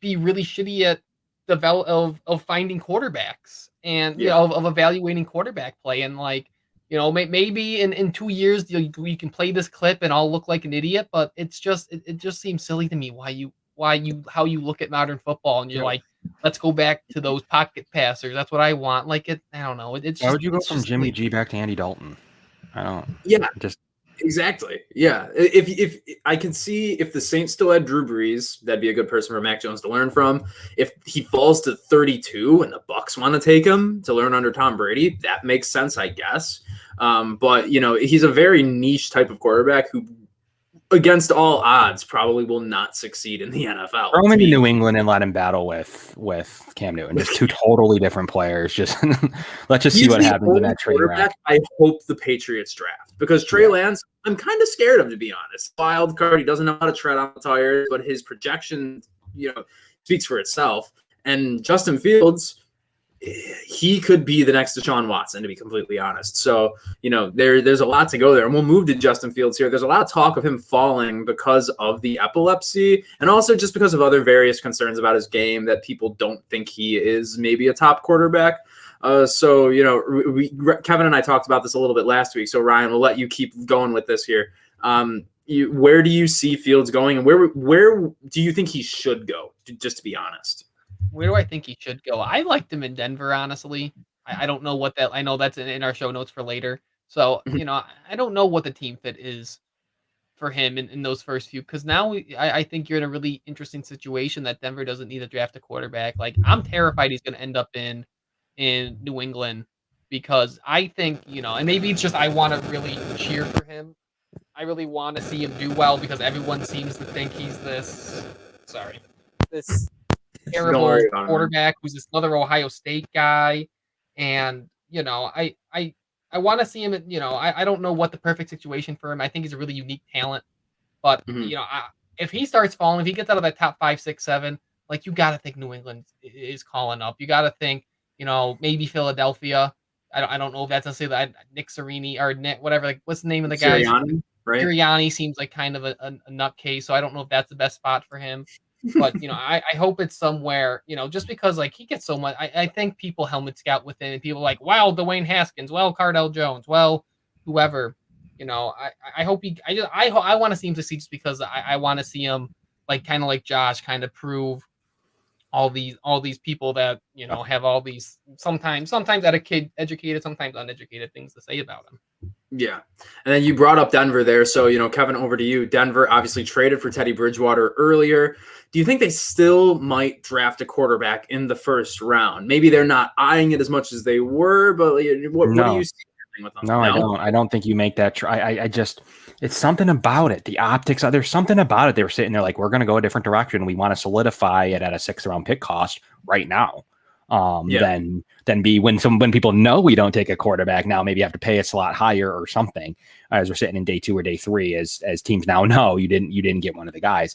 be really shitty at of finding quarterbacks and of evaluating quarterback play. And like, maybe in 2 years you can play this clip and I'll look like an idiot, but it just seems silly to me how you look at modern football and you're like, let's go back to those pocket passers. That's what I want. Like, I don't know.
Why would you go from Jimmy G back to Andy Dalton? I don't.
Yeah, exactly. Yeah, if I can see if the Saints still had Drew Brees, that'd be a good person for Mac Jones to learn from. If he falls to 32 and the Bucs want to take him to learn under Tom Brady, that makes sense, I guess. But he's a very niche type of quarterback who, against all odds, probably will not succeed in the NFL.
Throw him into New England and let him battle with Cam Newton. Just two totally different players. Just let's just see what happens in that trade round.
I hope the Patriots draft, because Trey Lance, I'm kind of scared of, to be honest. Wild card. He doesn't know how to tread on the tires, but his projection, speaks for itself. And Justin Fields, he could be the next Deshaun Watson, to be completely honest. So, there's a lot to go there. And we'll move to Justin Fields here. There's a lot of talk of him falling because of the epilepsy and also just because of other various concerns about his game that people don't think he is maybe a top quarterback. So, Kevin and I talked about this a little bit last week. So, Ryan, we'll let you keep going with this here. Where do you see Fields going, and where do you think he should go, just to be honest?
Where do I think he should go? I liked him in Denver, honestly. I don't know what I know that's in our show notes for later. So, I don't know what the team fit is for him in those first few, because now I think you're in a really interesting situation that Denver doesn't need to draft a quarterback. Like, I'm terrified he's going to end up in New England, because I think, and maybe it's just I want to really cheer for him. I really want to see him do well, because everyone seems to think he's this terrible quarterback who's this other Ohio State guy. And, I want to see him, I don't know what the perfect situation for him. I think he's a really unique talent, but, if he starts falling, if he gets out of that top 5, 6, 7, like, you got to think New England is calling up. You got to think, maybe Philadelphia. I don't know if that's necessarily Nick Sirianni or Nick, whatever, like, what's the name of the guy?
Right?
Sirianni seems like kind of a nutcase, so I don't know if that's the best spot for him. But, I hope it's somewhere, just because, like, he gets so much. I think people helmet scout with him, and people are like, wow, Dwayne Haskins, well, Cardell Jones, well, whoever. I hope I want to see him succeed, just because I want to see him, like, kind of like Josh, kind of prove all these people that, have all these sometimes educated, sometimes uneducated things to say about him.
Yeah. And then you brought up Denver there. So, Kevin, over to you. Denver obviously traded for Teddy Bridgewater earlier. Do you think they still might draft a quarterback in the first round? Maybe they're not eyeing it as much as they were, but what do you see with them?
No, I don't. I don't think you make that try. I just, it's something about it. The optics, there's something about it. They were sitting there like, we're going to go a different direction. We want to solidify it at a 6th round pick cost right now. Then when people know we don't take a quarterback now, maybe you have to pay us a lot higher or something, as we're sitting in day 2 or day 3, as teams now know you didn't get one of the guys.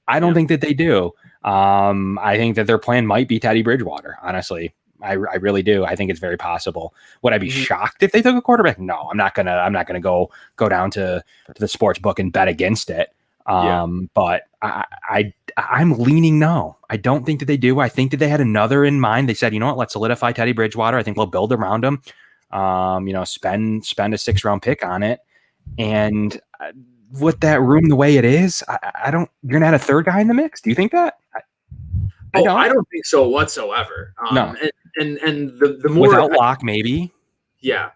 I don't think that they do. I think that their plan might be Teddy Bridgewater, honestly. I really do. I think it's very possible. Would I be shocked if they took a quarterback? No, I'm not gonna go down to the sports book and bet against it. But I'm leaning no. I don't think that they do. I think that they had another in mind. They said, you know what, let's solidify Teddy Bridgewater. I think we'll build around him. Spend a 6th-round pick on it. And with that room the way it is, I don't. You're gonna add a third guy in the mix. Do you think that?
I don't think so whatsoever.
No.
And the more
without Locke, maybe.
Yeah.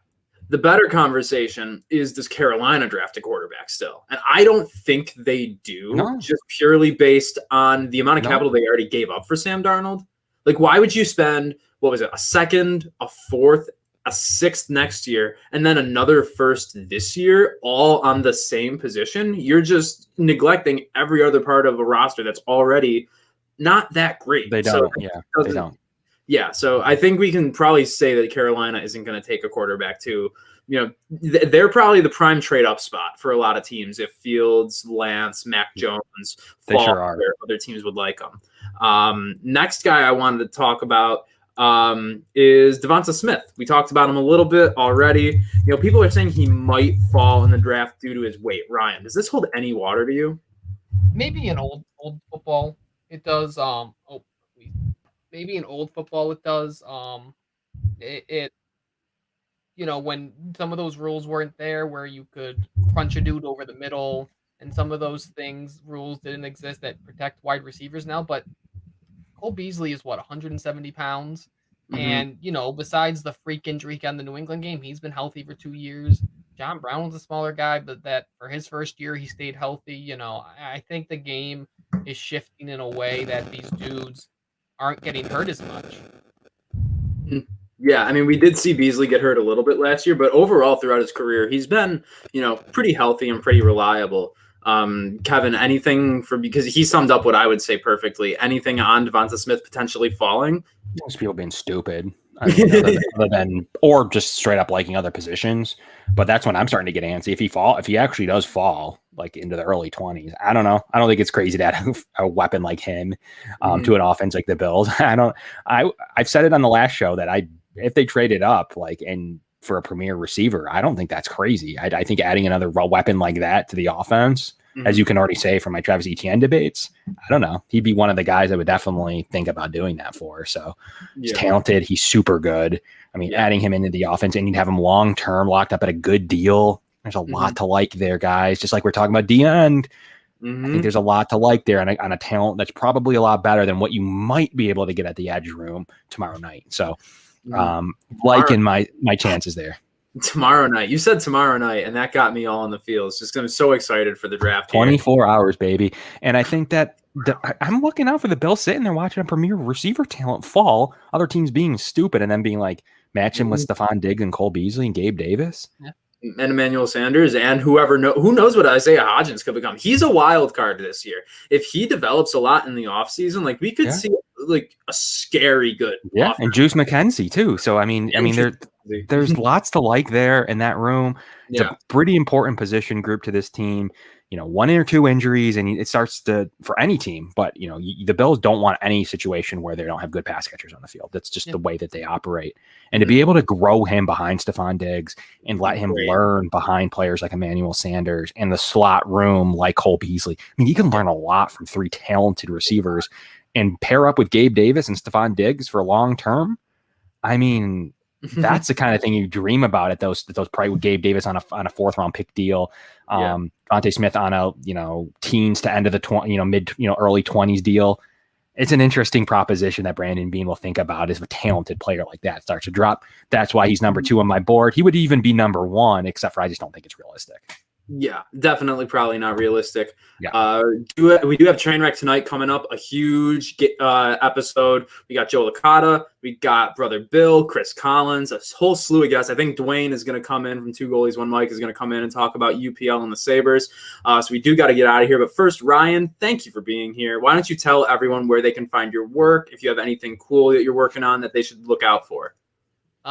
The better conversation is, does Carolina draft a quarterback still? And I don't think they do, just purely based on the amount of capital they already gave up for Sam Darnold. Like, why would you spend, what was it, a 2nd, a 4th, a 6th next year, and then another 1st this year, all on the same position? You're just neglecting every other part of a roster that's already not that great.
They don't. They don't.
Yeah, so I think we can probably say that Carolina isn't going to take a quarterback too. They're probably the prime trade-up spot for a lot of teams if Fields, Lance, Mac Jones
they
fall
sure are.
where other teams would like them. Next guy I wanted to talk about is Devonsa Smith. We talked about him a little bit already. People are saying he might fall in the draft due to his weight. Ryan, does this hold any water to you?
Maybe in old football it does. Maybe in old football it does. When some of those rules weren't there, where you could crunch a dude over the middle, and some of those rules didn't exist that protect wide receivers now. But Cole Beasley is 170 pounds, and besides the freak injury on the New England game, he's been healthy for 2 years. John Brown was a smaller guy, but that for his first year he stayed healthy. I think the game is shifting in a way that these dudes aren't getting hurt as much.
Yeah, I mean, we did see Beasley get hurt a little bit last year, but overall throughout his career, he's been, pretty healthy and pretty reliable. Kevin, anything because he summed up what I would say perfectly. Anything on Devonta Smith potentially falling?
Most people being stupid. I mean, other than or just straight up liking other positions. But that's when I'm starting to get antsy. If he actually does fall like into the early 20s, I don't know. I don't think it's crazy to add a weapon like him to an offense like the Bills. I've said it on the last show that if they traded up and for a premier receiver, I don't think that's crazy. I think adding another weapon like that to the offense, as you can already say from my Travis Etienne debates, I don't know. He'd be one of the guys I would definitely think about doing that for. So he's talented. He's super good. I mean, adding him into the offense and you'd have him long-term locked up at a good deal. There's a lot to like there, guys. Just like we're talking about Etienne. I think there's a lot to like there on a talent that's probably a lot better than what you might be able to get at the edge room tomorrow night. So liking my chances there.
Tomorrow night. You said tomorrow night, and that got me all in the feels. Just I'm so excited for the draft.
24 hours, baby. And I think that I'm looking out for the Bills sitting there watching a premier receiver talent fall, other teams being stupid, and then being like, match him with Stephon Diggs and Cole Beasley and Gabe Davis.
Yeah. And Emmanuel Sanders and who knows what Isaiah Hodgins could become. He's a wild card this year. If he develops a lot in the offseason, we could see a scary good
offense. And Juice McKenzie too. So I mean there's lots to like there in that room. It's a pretty important position group to this team. 1 or 2 injuries and it starts for any team, but the Bills don't want any situation where they don't have good pass catchers on the field. That's just the way that they operate. And to be able to grow him behind Stephon Diggs and let him learn behind players like Emmanuel Sanders and the slot room like Cole Beasley. I mean, you can learn a lot from 3 talented receivers and pair up with Gabe Davis and Stephon Diggs for long term. I mean, that's the kind of thing you dream about at those probably with Gabe Davis on a 4th round pick deal. Devonta Smith on a teens to end of the mid early 20s deal. It's an interesting proposition that Brandon Beane will think about if a talented player like that starts to drop. That's why he's number 2 on my board. He would even be number 1, except for I just don't think it's realistic.
Yeah, definitely probably not realistic.
Yeah.
We do have Trainwreck tonight coming up, a huge episode. We got Joe Licata, we got Brother Bill, Chris Collins, a whole slew of guests. I think Dwayne is going to come in from 2 Goalies, 1 Mic is going to come in and talk about UPL and the Sabres. So we do got to get out of here. But first, Ryan, thank you for being here. Why don't you tell everyone where they can find your work, if you have anything cool that you're working on that they should look out for?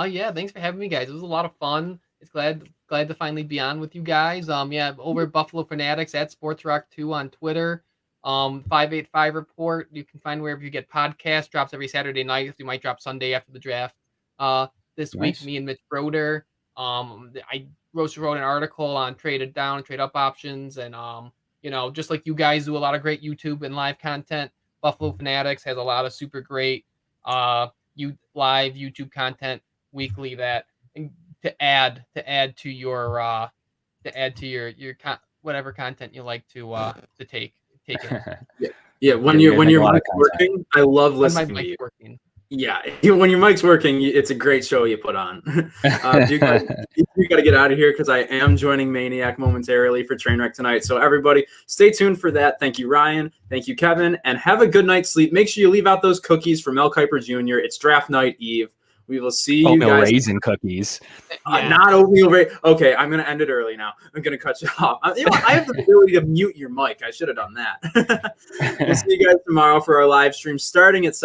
Yeah, thanks for having me, guys. It was a lot of fun. It's glad to finally be on with you guys. Over at Buffalo Fanatics at Sports Rock 2 on Twitter. 585 report you can find wherever you get podcasts. Drops every Saturday night. We might drop Sunday after the draft. This week,
Nice.
me and Mitch Broder, I wrote an article on traded down, trade up options, and just like you guys do a lot of great YouTube and live content. Buffalo Fanatics has a lot of super great live YouTube content weekly that to add to your whatever content you like to take in.
Yeah, when
Yeah, you
when
guys make
your
a lot of
mic's working, I love
When my
listening to you.
mic's working.
Yeah, when your mic's working, it's a great show you put on. You got to get out of here because I am joining Maniac momentarily for Trainwreck tonight. So everybody, stay tuned for that. Thank you, Ryan. Thank you, Kevin. And have a good night's sleep. Make sure you leave out those cookies for Mel Kiper Jr. It's draft night eve. We will see you
Oatmeal
guys.
raisin cookies.
Yeah.
Not oatmeal raisin. Okay, I'm going to end it early now. I'm going to cut you off. I have the ability to mute your mic. I should have done that. We'll see you guys tomorrow for our live stream starting at 7.